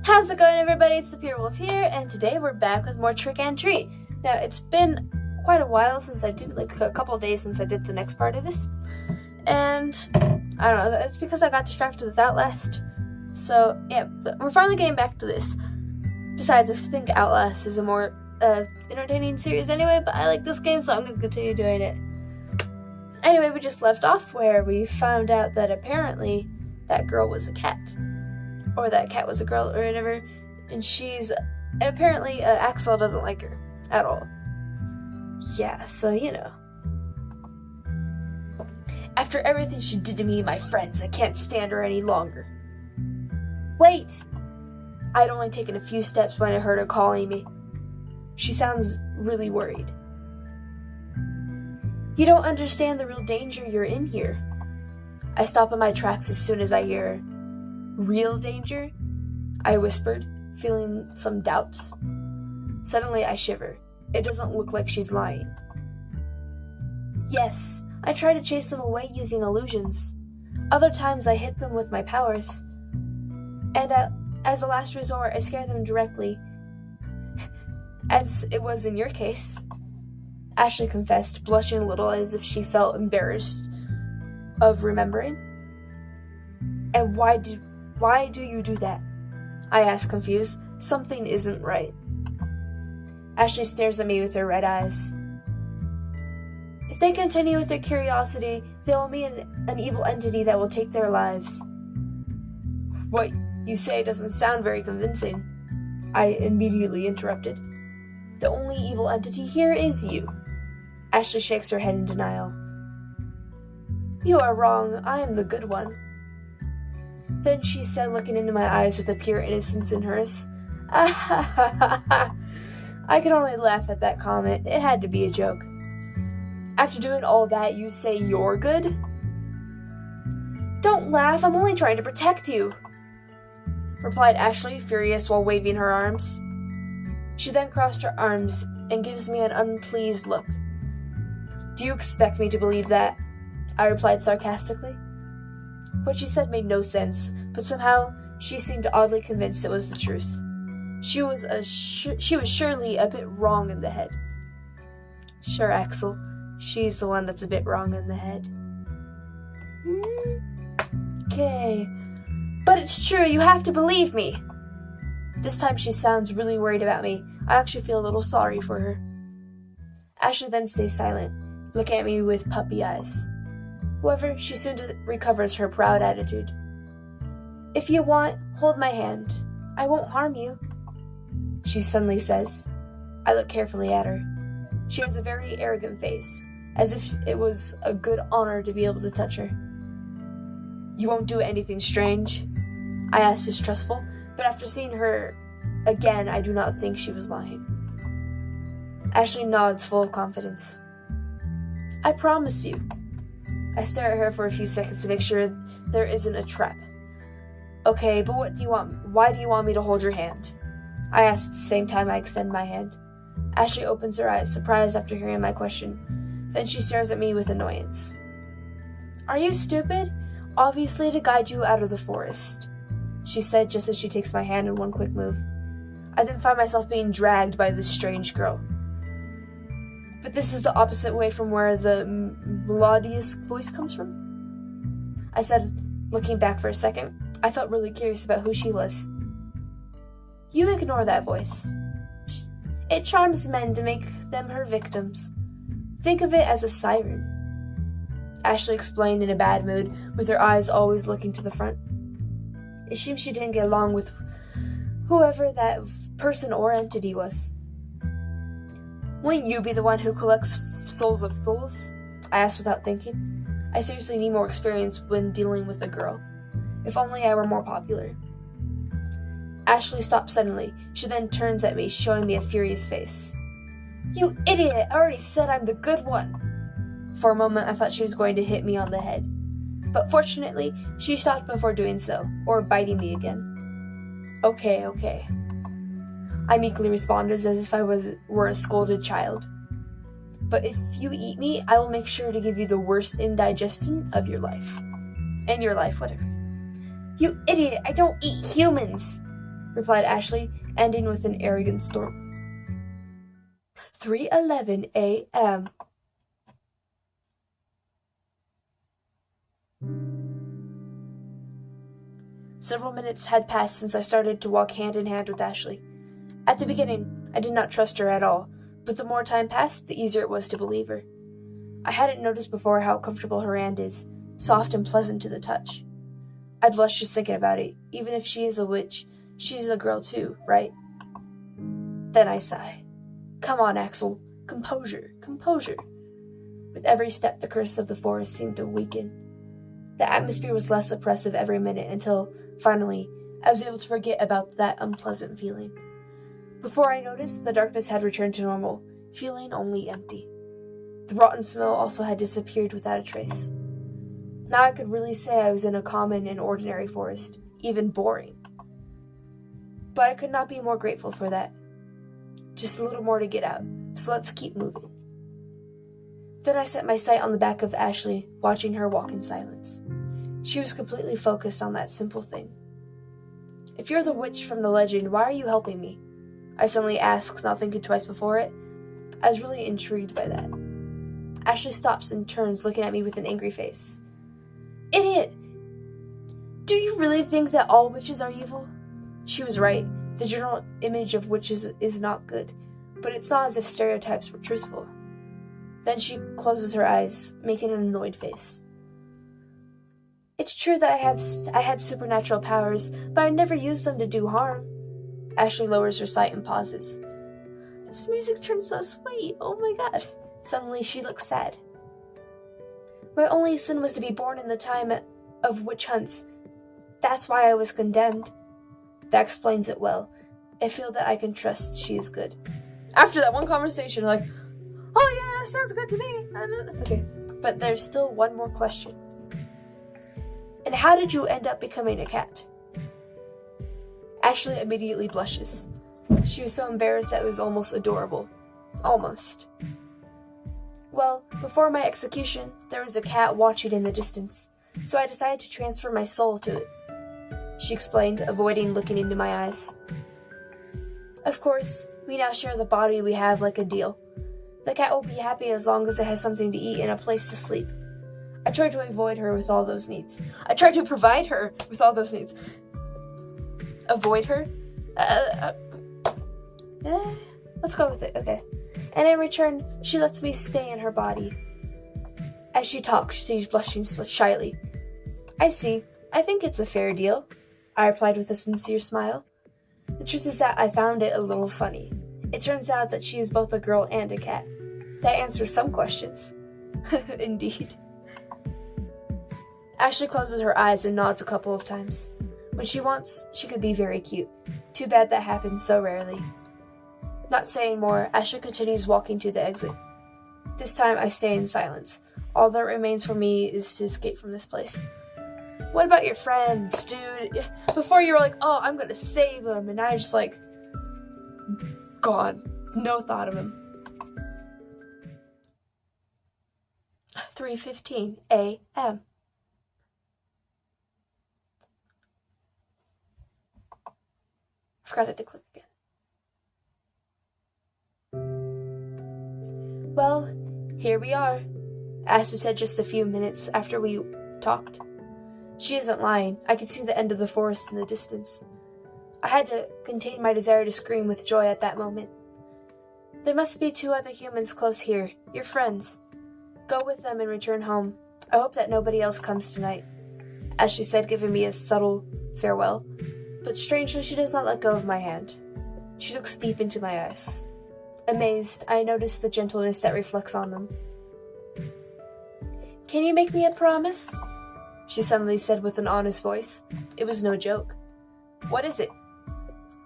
How's it going, everybody? It's the Pure Wolf here, and today we're back with more Trick and Treat. Now, it's been quite a while since I did, a couple of days since I did the next part of this, and I don't know, it's because I got distracted with Outlast. So, yeah, but we're finally getting back to this. Besides, I think Outlast is a more entertaining series anyway, but I like this game, so I'm going to continue doing it. Anyway, we just left off where we found out that apparently that girl was a cat. Or that cat was a girl, or whatever. And apparently Axel doesn't like her at all. Yeah, so you know. After everything she did to me and my friends, I can't stand her any longer. Wait! I'd only taken a few steps when I heard her calling me. She sounds really worried. You don't understand the real danger you're in here. I stop in my tracks as soon as I hear her. Real danger? I whispered, feeling some doubts. Suddenly I shiver. It doesn't look like she's lying. Yes, I try to chase them away using illusions. Other times I hit them with my powers. And as a last resort, I scare them directly. As it was in your case. Ashley confessed, blushing a little as if she felt embarrassed of remembering. And why do you do that? I asked, confused. Something isn't right. Ashley stares at me with her red eyes. If they continue with their curiosity, they will meet an evil entity that will take their lives. What you say doesn't sound very convincing. I immediately interrupted. The only evil entity here is you. Ashley shakes her head in denial. You are wrong. I am the good one. Then she said, looking into my eyes with a pure innocence in hers. I could only laugh at that comment. It had to be a joke. After doing all that, you say you're good? Don't laugh, I'm only trying to protect you, replied Ashley, furious while waving her arms. She then crossed her arms and gives me an unpleased look. Do you expect me to believe that? I replied sarcastically. What she said made no sense, but somehow she seemed oddly convinced it was the truth. She was surely a bit wrong in the head. Sure, Axel. She's the one that's a bit wrong in the head. Okay. But it's true, you have to believe me. This time she sounds really worried about me. I actually feel a little sorry for her. Ashley then stays silent, looking at me with puppy eyes. However, she soon recovers her proud attitude. If you want, hold my hand. I won't harm you, she suddenly says. I look carefully at her. She has a very arrogant face, as if it was a good honor to be able to touch her. You won't do anything strange? I asked, distrustful, but after seeing her again, I do not think she was lying. Ashley nods, full of confidence. I promise you. I stare at her for a few seconds to make sure there isn't a trap. Okay, but what do you want? Why do you want me to hold your hand? I ask at the same time I extend my hand. Ashley opens her eyes, surprised after hearing my question. Then she stares at me with annoyance. Are you stupid? Obviously to guide you out of the forest, she said just as she takes my hand in one quick move. I then find myself being dragged by this strange girl. But this is the opposite way from where the melodious voice comes from, I said, looking back for a second. I felt really curious about who she was. You ignore that voice. It charms men to make them her victims. Think of it as a siren, Ashley explained in a bad mood, with her eyes always looking to the front. It seems she didn't get along with whoever that person or entity was. Wouldn't you be the one who collects souls of fools? I asked without thinking. I seriously need more experience when dealing with a girl. If only I were more popular. Ashley stops suddenly. She then turns at me, showing me a furious face. You idiot! I already said I'm the good one! For a moment, I thought she was going to hit me on the head. But fortunately, she stopped before doing so, or biting me again. Okay. I meekly responded as if I were a scolded child. But if you eat me, I will make sure to give you the worst indigestion of your life. In your life, whatever. You idiot, I don't eat humans, replied Ashley, ending with an arrogant snort. 3:11 a.m. Several minutes had passed since I started to walk hand in hand with Ashley. At the beginning, I did not trust her at all, but the more time passed, the easier it was to believe her. I hadn't noticed before how comfortable her hand is, soft and pleasant to the touch. I blush just thinking about it. Even if she is a witch, she's a girl too, right? Then I sigh. Come on, Axel. Composure, composure. With every step, the curse of the forest seemed to weaken. The atmosphere was less oppressive every minute until, finally, I was able to forget about that unpleasant feeling. Before I noticed, the darkness had returned to normal, feeling only empty. The rotten smell also had disappeared without a trace. Now I could really say I was in a common and ordinary forest, even boring. But I could not be more grateful for that. Just a little more to get out, so let's keep moving. Then I set my sight on the back of Ashley, watching her walk in silence. She was completely focused on that simple thing. If you're the witch from the legend, why are you helping me? I suddenly asked, not thinking twice before it. I was really intrigued by that. Ashley stops and turns, looking at me with an angry face. Idiot! Do you really think that all witches are evil? She was right. The general image of witches is not good, but it's not as if stereotypes were truthful. Then she closes her eyes, making an annoyed face. It's true that I had supernatural powers, but I never used them to do harm. Ashley lowers her sight and pauses. This music turns so sweet. Oh my god. Suddenly she looks sad. My only sin was to be born in the time of witch hunts. That's why I was condemned. That explains it well. I feel that I can trust she is good. After that one conversation, like, oh yeah, that sounds good to me. Okay, but there's still one more question. And how did you end up becoming a cat? Ashley immediately blushes. She was so embarrassed that it was almost adorable. Almost. Well, before my execution, there was a cat watching in the distance, so I decided to transfer my soul to it. She explained, avoiding looking into my eyes. Of course, we now share the body we have like a deal. The cat will be happy as long as it has something to eat and a place to sleep. I tried to avoid her with all those needs. I tried to provide her with all those needs. Avoid her? Let's go with it, okay. And in return, she lets me stay in her body. As she talks, she's blushing shyly. I see. I think it's a fair deal, I replied with a sincere smile. The truth is that I found it a little funny. It turns out that she is both a girl and a cat. That answers some questions. Indeed. Ashley closes her eyes and nods a couple of times. When she wants, she could be very cute. Too bad that happens so rarely. Not saying more, Ashley continues walking to the exit. This time I stay in silence. All that remains for me is to escape from this place. What about your friends, dude? Before you were like, oh, I'm gonna save them, and now you're just like, gone. No thought of him. 3:15 a.m. Forgot to click again. Well, here we are, Asta said just a few minutes after we talked. She isn't lying. I could see the end of the forest in the distance. I had to contain my desire to scream with joy at that moment. There must be 2 other humans close here, your friends. Go with them and return home. I hope that nobody else comes tonight, as she said, giving me a subtle farewell. But strangely, she does not let go of my hand. She looks deep into my eyes. Amazed, I notice the gentleness that reflects on them. Can you make me a promise? She suddenly said with an honest voice. It was no joke. What is it?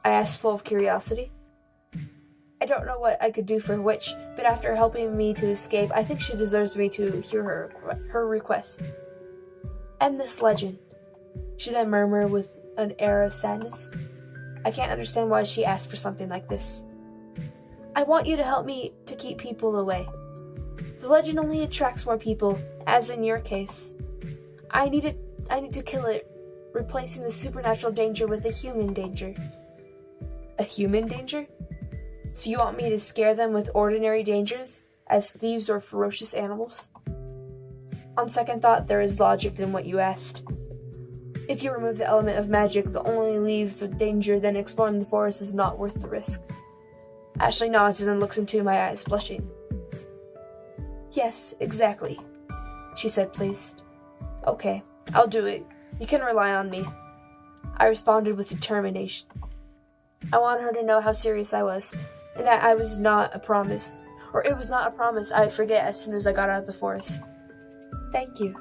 I asked, full of curiosity. I don't know what I could do for a witch, but after helping me to escape, I think she deserves me to hear her request. End this legend, she then murmured with an air of sadness. I can't understand why she asked for something like this. I want you to help me to keep people away. The legend only attracts more people, as in your case. I need to kill it, replacing the supernatural danger with a human danger. A human danger? So you want me to scare them with ordinary dangers, as thieves or ferocious animals? On second thought, there is logic in what you asked. If you remove the element of magic, the only leave the danger, then exploring the forest is not worth the risk. Ashley nods and then looks into my eyes, blushing. Yes, exactly, she said, pleased. Okay, I'll do it. You can rely on me. I responded with determination. I wanted her to know how serious I was, and that it was not a promise I'd forget as soon as I got out of the forest. Thank you.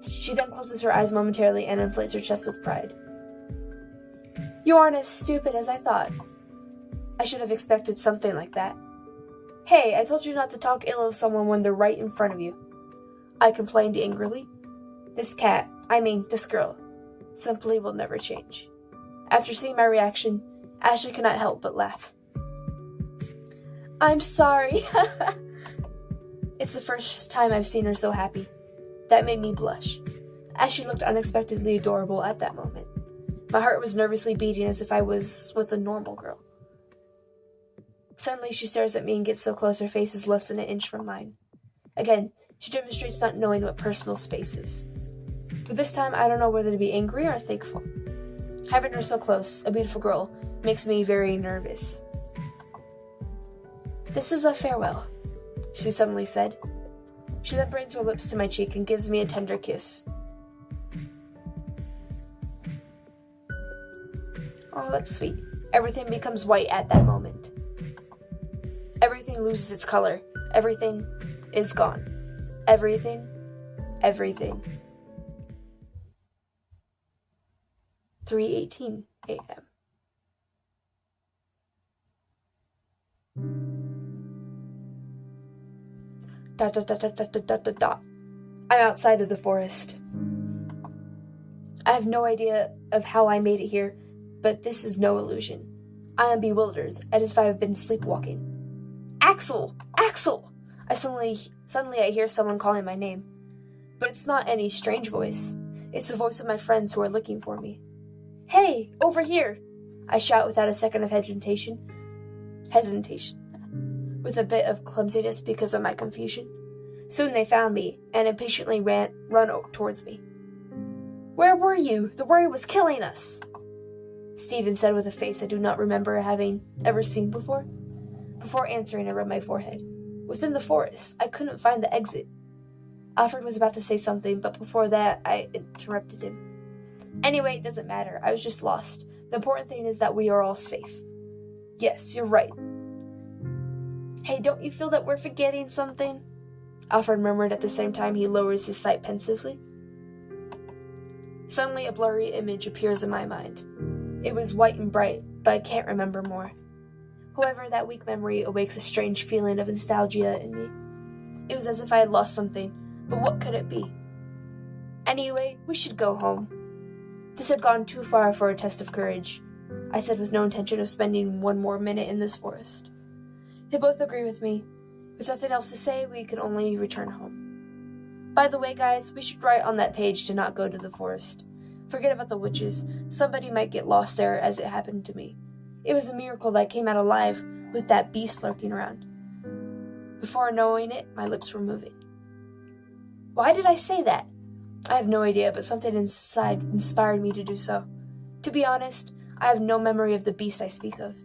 She then closes her eyes momentarily and inflates her chest with pride. You aren't as stupid as I thought. I should have expected something like that. Hey, I told you not to talk ill of someone when they're right in front of you. I complained angrily. This girl, simply will never change. After seeing my reaction, Ashley could not help but laugh. I'm sorry. It's the first time I've seen her so happy. That made me blush. Ashley looked unexpectedly adorable at that moment. My heart was nervously beating as if I was with a normal girl. Suddenly, she stares at me and gets so close her face is less than an inch from mine. Again, she demonstrates not knowing what personal space is. But this time, I don't know whether to be angry or thankful. Having her so close, a beautiful girl, makes me very nervous. This is a farewell, she suddenly said. She then brings her lips to my cheek and gives me a tender kiss. Oh, that's sweet. Everything becomes white at that moment. Everything loses its color. Everything is gone. Everything. 3:18 a.m. I'm outside of the forest. I have no idea of how I made it here, but this is no illusion. I am bewildered, as if I have been sleepwalking. Axel! Axel! Suddenly I hear someone calling my name. But it's not any strange voice. It's the voice of my friends who are looking for me. Hey, over here! I shout without a second of hesitation, with a bit of clumsiness because of my confusion. Soon they found me, and impatiently run towards me. Where were you? The worry was killing us, Stephen said with a face I do not remember having ever seen before. Before answering, I rubbed my forehead. Within the forest, I couldn't find the exit. Alfred was about to say something, but before that, I interrupted him. Anyway, it doesn't matter. I was just lost. The important thing is that we are all safe. Yes, you're right. Hey, don't you feel that we're forgetting something? Alfred murmured at the same time he lowers his sight pensively. Suddenly, a blurry image appears in my mind. It was white and bright, but I can't remember more. However, that weak memory awakes a strange feeling of nostalgia in me. It was as if I had lost something, but what could it be? Anyway, we should go home. This had gone too far for a test of courage, I said with no intention of spending one more minute in this forest. They both agree with me. With nothing else to say, we could only return home. By the way, guys, we should write on that page to not go to the forest. Forget about the witches. Somebody might get lost there, as it happened to me. It was a miracle that I came out alive with that beast lurking around. Before knowing it, my lips were moving. Why did I say that? I have no idea, but something inside inspired me to do so. To be honest, I have no memory of the beast I speak of.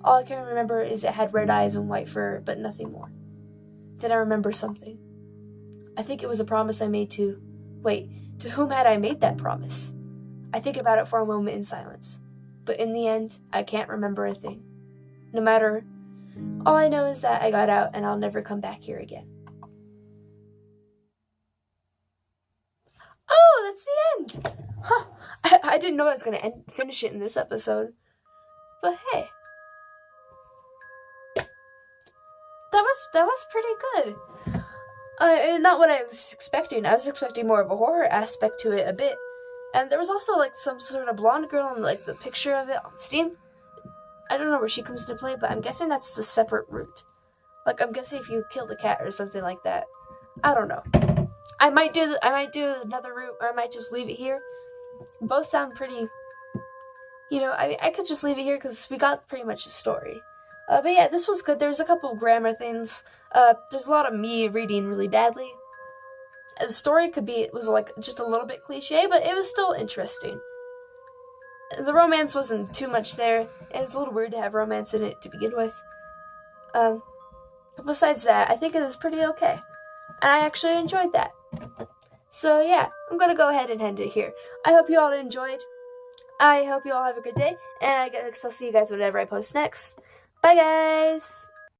All I can remember is it had red eyes and white fur, but nothing more. Then I remember something. I think it was a promise I made to... Wait, to whom had I made that promise? I think about it for a moment in silence. But in the end, I can't remember a thing. No matter... All I know is that I got out and I'll never come back here again. Oh, that's the end! Huh. I didn't know I was going to finish it in this episode. But hey. That was pretty good. Not what I was expecting. I was expecting more of a horror aspect to it a bit. And there was also like some sort of blonde girl and like the picture of it on Steam. I don't know where she comes into play, but I'm guessing that's a separate route. Like I'm guessing if you kill the cat or something like that. I don't know. I might do another route, or I might just leave it here. Both sound pretty I could just leave it here because we got pretty much the story. But yeah, this was good. There was a couple of grammar things. There's a lot of me reading really badly. The story was like just a little bit cliche, but it was still interesting. The romance wasn't too much there. It was a little weird to have romance in it to begin with. Besides that, I think it was pretty okay. And I actually enjoyed that. So yeah, I'm gonna go ahead and end it here. I hope you all enjoyed. I hope you all have a good day, and I guess I'll see you guys whenever I post next. Bye guys!